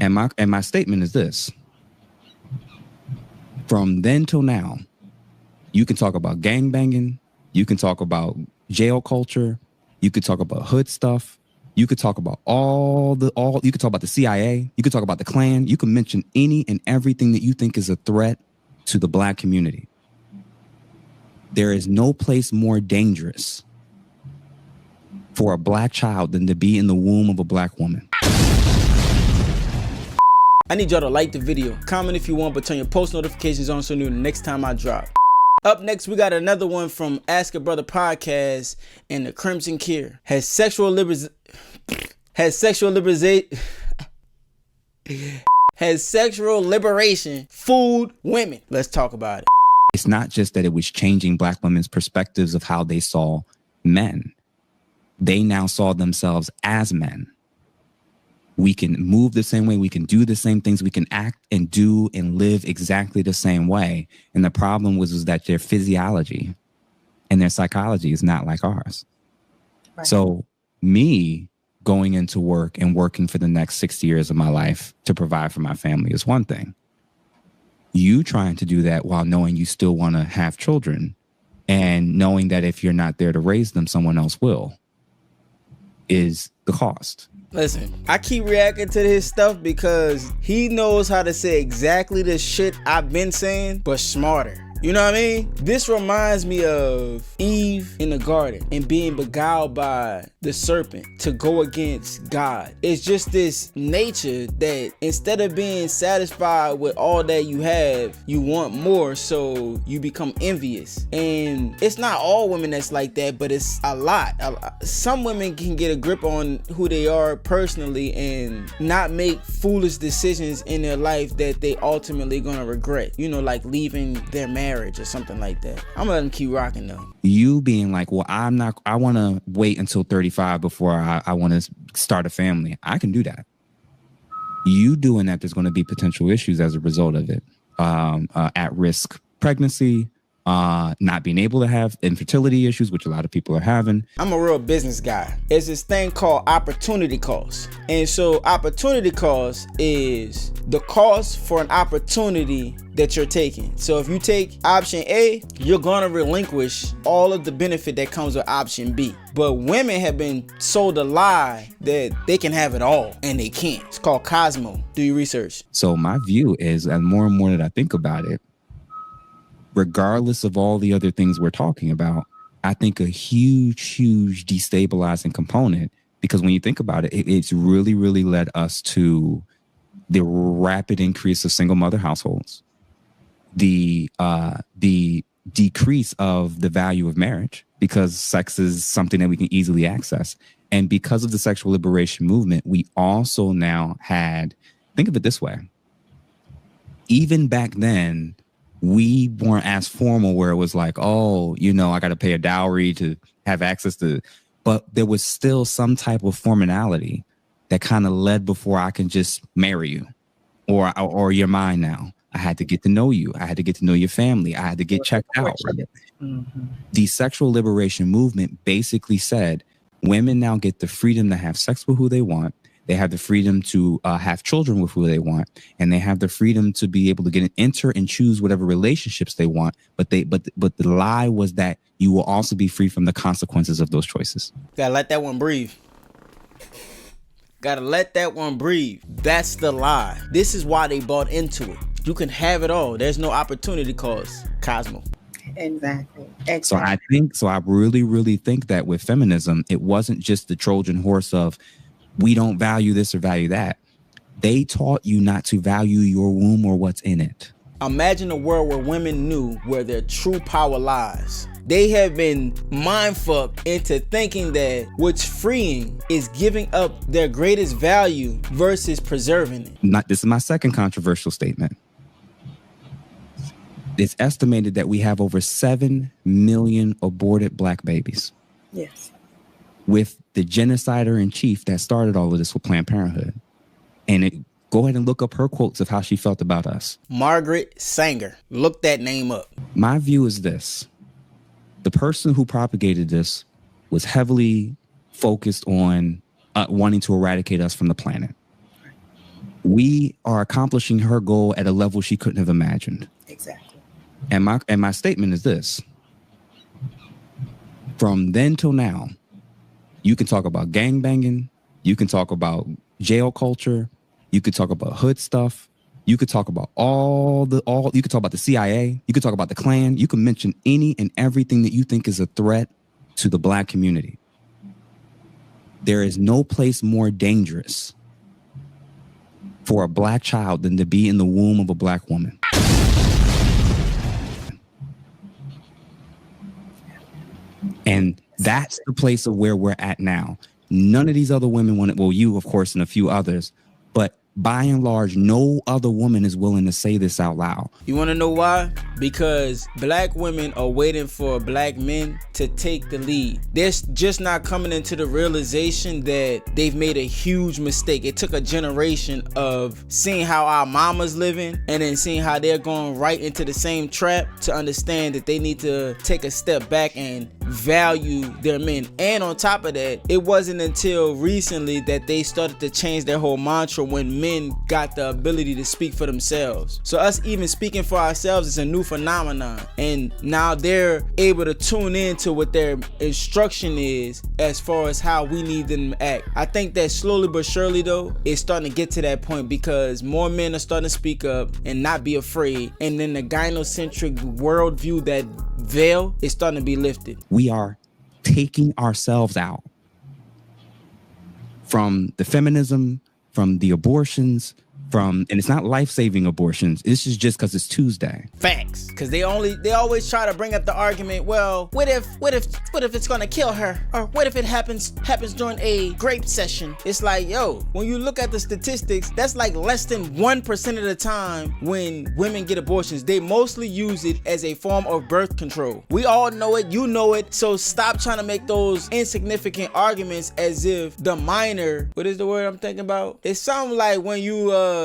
And my statement is this. From then till now, you can talk about gangbanging, you can talk about jail culture, you could talk about hood stuff, you could talk about you could talk about the CIA, you could talk about the Klan, you can mention any and everything that you think is a threat to the Black community. There is no place more dangerous for a Black child than to be in the womb of a Black woman. I need y'all to like the video, comment if you want, but turn your post notifications on so you know the next time I drop. Up next, we got another one from Ask a Brother Podcast and the Crimson Cure. Has sexual liberation fooled women? Let's talk about it. It's not just that it was changing Black women's perspectives of how they saw men. They now saw themselves as men. We can move the same way. We can do the same things. We can act and do and live exactly the same way. And the problem was that their physiology and their psychology is not like ours. Right. So me going into work and working for the next 60 years of my life to provide for my family is one thing. You trying to do that while knowing you still want to have children and knowing that if you're not there to raise them, someone else will, is the cost. Listen, I keep reacting to his stuff because he knows how to say exactly the shit I've been saying, but smarter. You know what I mean? This reminds me of Eve in the garden and being beguiled by the serpent to go against God. It's just this nature that instead of being satisfied with all that you have, you want more, so you become envious. And it's not all women that's like that, but it's a lot. Some women can get a grip on who they are personally and not make foolish decisions in their life that they ultimately gonna regret. You know, like leaving their marriage or something like that. I'm gonna let them keep rocking though. You being like, well, I want to wait until 35 before I want to start a family. I can do that. You doing that, there's going to be potential issues as a result of it. At risk pregnancy, not being able to have infertility issues, which a lot of people are having. I'm a real business guy. There's this thing called opportunity cost. And so opportunity cost is the cost for an opportunity that you're taking. So if you take option A, you're going to relinquish all of the benefit that comes with option B. But women have been sold a lie that they can have it all, and they can't. It's called Cosmo. Do your research. So my view is, and more that I think about it, regardless of all the other things we're talking about, I think a huge destabilizing component, because when you think about it, it's really led us to the rapid increase of single mother households, the decrease of the value of marriage, because sex is something that we can easily access. And because of the sexual liberation movement, we also now had, think of it this way, even back then, we weren't as formal where it was like, oh, you know, I got to pay a dowry to have access to, but there was still some type of formality that kind of led before I can just marry you or you're mine now. I had to get to know you. I had to get to know your family. I had to get checked out. Right? Mm-hmm. The sexual liberation movement basically said women now get the freedom to have sex with who they want. They have the freedom to have children with who they want, and they have the freedom to be able to enter and choose whatever relationships they want. But the lie was that you will also be free from the consequences of those choices. Gotta let that one breathe. Gotta let that one breathe. That's the lie. This is why they bought into it. You can have it all. There's no opportunity cost. Cosmo. Exactly. So I really think that with feminism, it wasn't just the Trojan horse of we don't value this or value that. They taught you not to value your womb or what's in it. Imagine a world where women knew where their true power lies. They have been mindfucked into thinking that what's freeing is giving up their greatest value versus preserving it. This is my second controversial statement. It's estimated that we have over 7 million aborted Black babies. Yes. With the genocider in chief that started all of this with Planned Parenthood. And go ahead and look up her quotes of how she felt about us. Margaret Sanger. Look that name up. My view is this. The person who propagated this was heavily focused on wanting to eradicate us from the planet. We are accomplishing her goal at a level she couldn't have imagined. Exactly. And my statement is this. From then till now, you can talk about gangbanging. You can talk about jail culture. You could talk about hood stuff. You could talk about you could talk about the CIA. You could talk about the Klan. You can mention any and everything that you think is a threat to the Black community. There is no place more dangerous for a Black child than to be in the womb of a Black woman. And that's the place of where we're at now. None of these other women want it. Well, you, of course, and a few others. But by and large, no other woman is willing to say this out loud. You want to know why? Because Black women are waiting for Black men to take the lead. They're just not coming into the realization that they've made a huge mistake. It took a generation of seeing how our mamas living and then seeing how they're going right into the same trap to understand that they need to take a step back and value their men. And on top of that, it wasn't until recently that they started to change their whole mantra when men got the ability to speak for themselves. So us even speaking for ourselves is a new phenomenon, and now they're able to tune into what their instruction is as far as how we need them to act. I think that slowly but surely though, it's starting to get to that point because more men are starting to speak up and not be afraid, and then the gynocentric worldview, that veil, is starting to be lifted. We are taking ourselves out from the feminism, from the abortions, and it's not life-saving abortions. This is just because it's Tuesday. Facts. Because they always try to bring up the argument, well, what if it's gonna kill her? Or what if it happens during a grape session? It's like, yo, when you look at the statistics, that's like less than 1% of the time when women get abortions. They mostly use it as a form of birth control. We all know it, you know it, so stop trying to make those insignificant arguments as if the minor, what is the word I'm thinking about? It's something like when you,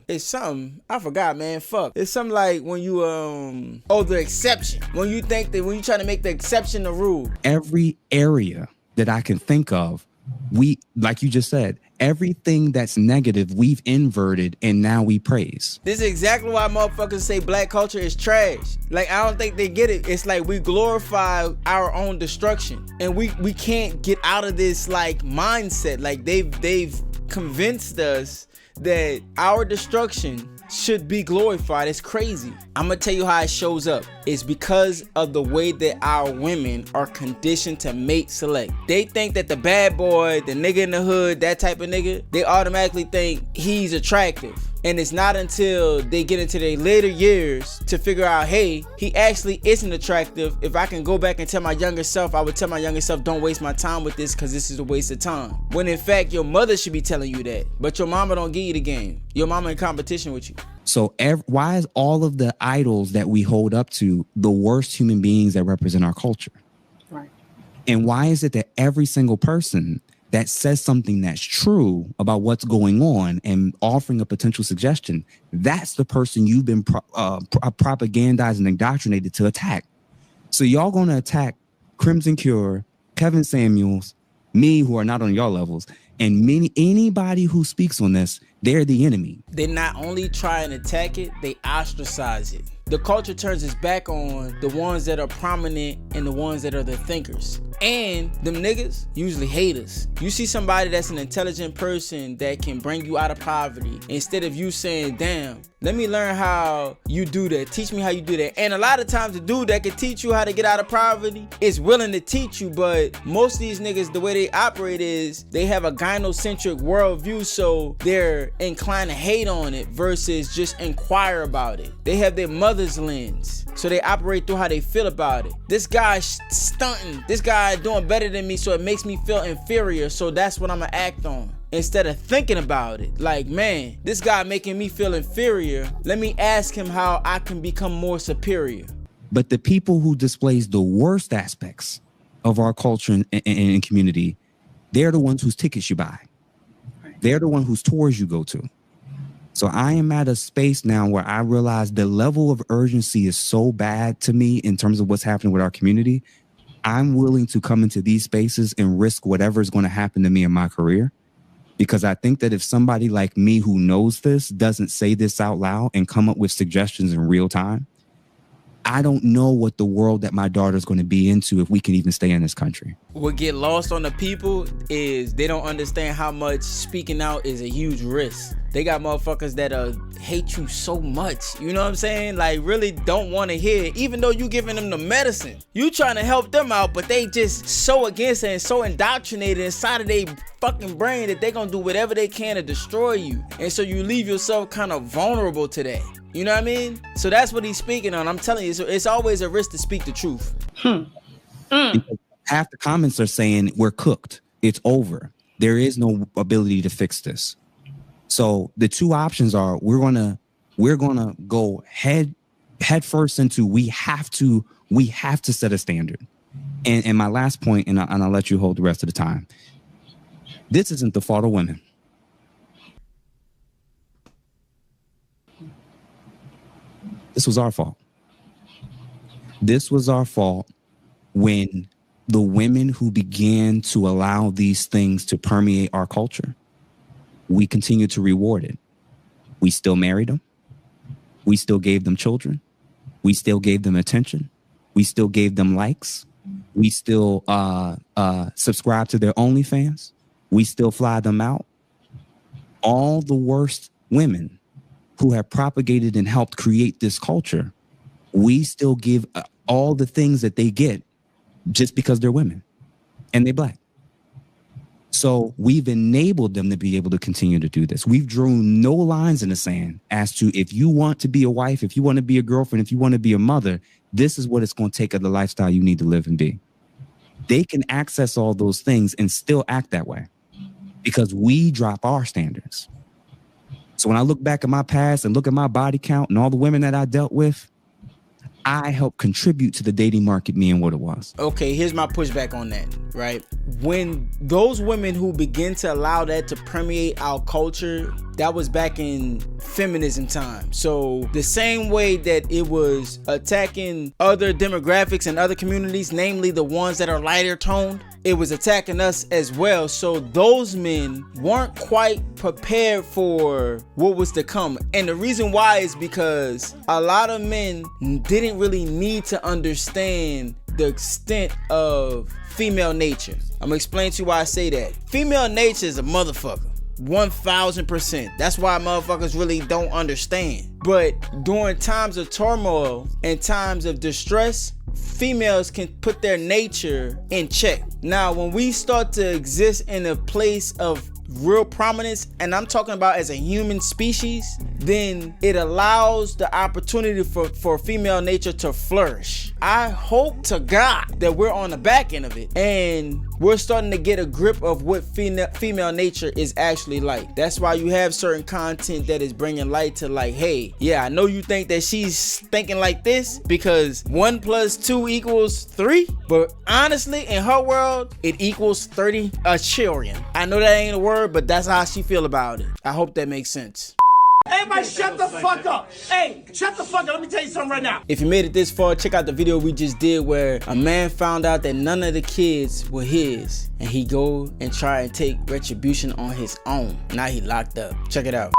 it's something, I forgot, man, fuck. It's something like when you, the exception. When you think that, when you try to make the exception the rule. Every area that I can think of, we, like you just said, everything that's negative, we've inverted and now we praise. This is exactly why motherfuckers say Black culture is trash. Like, I don't think they get it. It's like we glorify our own destruction, and we can't get out of this like mindset. Like they've convinced us that our destruction should be glorified. It's crazy. I'm gonna tell you how it shows up. It's because of the way that our women are conditioned to mate select. They think that the bad boy, the nigga in the hood, that type of nigga, they automatically think he's attractive. And it's not until they get into their later years to figure out, hey, he actually isn't attractive. If I can go back and tell my younger self, I would tell my younger self, don't waste my time with this because this is a waste of time. When in fact, your mother should be telling you that. But your mama don't give you the game. Your mama in competition with you. So why is all of the idols that we hold up to the worst human beings that represent our culture? Right. And why is it that every single person that says something that's true about what's going on and offering a potential suggestion, that's the person you've been propagandized and indoctrinated to attack? So y'all going to attack Crimson Cure, Kevin Samuels, me, who are not on y'all levels, and anybody who speaks on this, they're the enemy. They not only try and attack it, they ostracize it. The culture turns its back on the ones that are prominent and the ones that are the thinkers. And them niggas usually hate us. You see somebody that's an intelligent person that can bring you out of poverty, instead of you saying, damn, let me learn how you do that. Teach me how you do that. And a lot of times the dude that can teach you how to get out of poverty is willing to teach you, but most of these niggas, the way they operate is they have a gynocentric worldview, so they're inclined to hate on it versus just inquire about it. They have their mother's lens, so they operate through how they feel about it. This guy's stunting. This guy doing better than me, so it makes me feel inferior, so that's what I'm gonna act on. Instead of thinking about it, like, man, this guy making me feel inferior, let me ask him how I can become more superior. But the people who displays the worst aspects of our culture and community, they're the ones whose tickets you buy. They're the one whose tours you go to. So I am at a space now where I realize the level of urgency is so bad to me in terms of what's happening with our community. I'm willing to come into these spaces and risk whatever is going to happen to me in my career Because I think that if somebody like me who knows this doesn't say this out loud and come up with suggestions in real time, I don't know what the world that my daughter's going to be into if we can even stay in this country. What get lost on the people is they don't understand how much speaking out is a huge risk. They got motherfuckers that hate you so much, you know what I'm saying? Like really don't want to hear it, even though you giving them the medicine. You trying to help them out, but they just so against it and so indoctrinated inside of their fucking brain that they gonna do whatever they can to destroy you. And so you leave yourself kind of vulnerable to that. You know what I mean? So that's what he's speaking on. I'm telling you, it's always a risk to speak the truth. Half the comments are saying we're cooked. It's over. There is no ability to fix this. So the two options are we're gonna go head first into we have to set a standard. And my last point, and I'll let you hold the rest of the time. This isn't the fault of women. This was our fault. This was our fault when the women who began to allow these things to permeate our culture, we continued to reward it. We still married them. We still gave them children. We still gave them attention. We still gave them likes. We still subscribed to their OnlyFans. We still fly them out. All the worst women who have propagated and helped create this culture, we still give all the things that they get just because they're women and they're Black. So we've enabled them to be able to continue to do this. We've drawn no lines in the sand as to if you want to be a wife, if you want to be a girlfriend, if you want to be a mother, this is what it's going to take of the lifestyle you need to live and be. They can access all those things and still act that way because we drop our standards. So when I look back at my past and look at my body count and all the women that I dealt with, I helped contribute to the dating market being what it was. Okay, here's my pushback on that, right? When those women who begin to allow that to permeate our culture, that was back in feminism time. So the same way that it was attacking other demographics and other communities, namely the ones that are lighter toned, it was attacking us as well. So those men weren't quite prepared for what was to come. And the reason why is because a lot of men didn't really need to understand the extent of female nature. I'm gonna explain to you why I say that. Female nature is a motherfucker. 1000%. That's why motherfuckers really don't understand. But during times of turmoil and times of distress, females can put their nature in check. Now, when we start to exist in a place of real prominence, and I'm talking about as a human species, then it allows the opportunity for female nature to flourish. I hope to God that we're on the back end of it and we're starting to get a grip of what female nature is actually like. That's why you have certain content that is bringing light to like, hey, yeah, I know you think that she's thinking like this because 1 + 2 = 3, but honestly, in her world, it equals 30 a trillion. I know that ain't a word, but that's how she feel about it. I hope that makes sense. Everybody shut the fuck up. Hey, shut the fuck up. Let me tell you something right now. If you made it this far, check out the video we just did where a man found out that none of the kids were his and he go and try and take retribution on his own. Now he locked up. Check it out.